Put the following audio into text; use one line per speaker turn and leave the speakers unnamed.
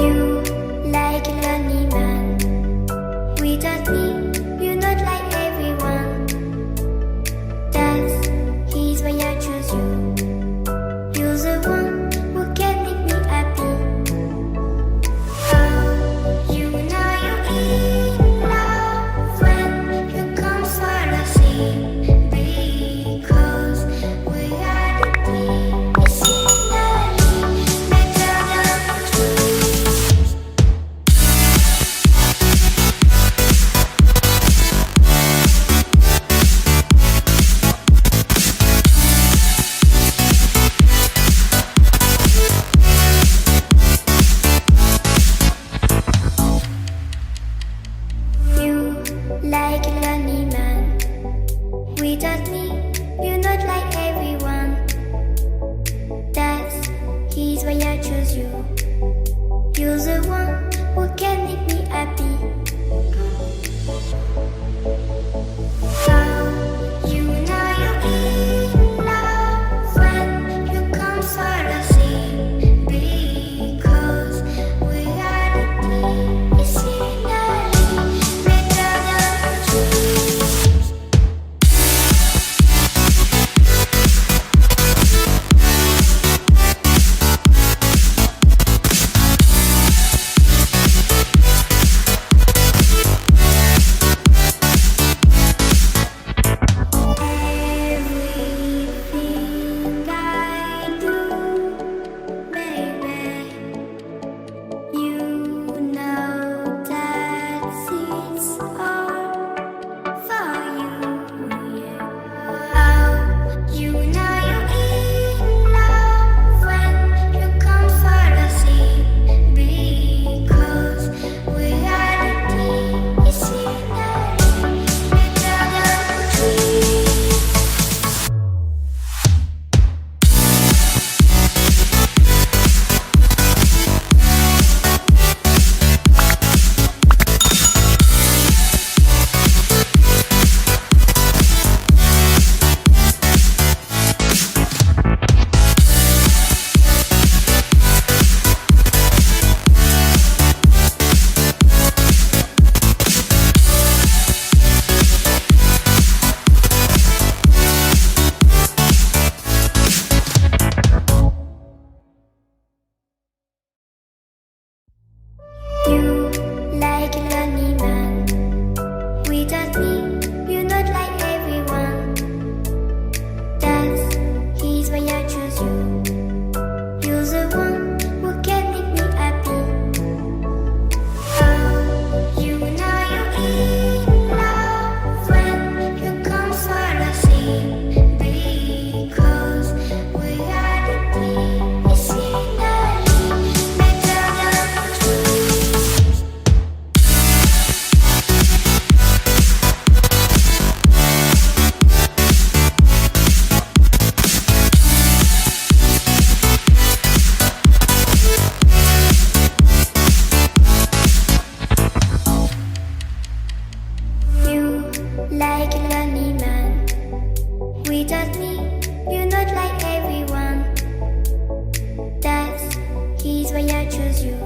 You like a lonely man. Without me, you're not like everyone. That's he's why I choose you. You're the one who can make me happy. Oh, you know you're in love when you come for the sea. Because reality is similarly better than truth. You like a lonely man. Without me, you're not like everyone. That's he's why I choose you. You're the one who can make me happy. Oh, you know you're in love when you come for the sea. Because reality is similarly better than truth. Everything I do, baby, you know that it's all for you, yeah. Oh, you know you're in love when you come for the sea. Because reality is similarly better than truth. You like a lonely man. Without me, you're not like everyone. That's he's why I choose you. You're the one who can make me happy. Oh, you know you're in love when you come for the sea. Because reality is similarly better than truth. You like a lonely man. Without me, you're not like everyone. That's he's why I choose you.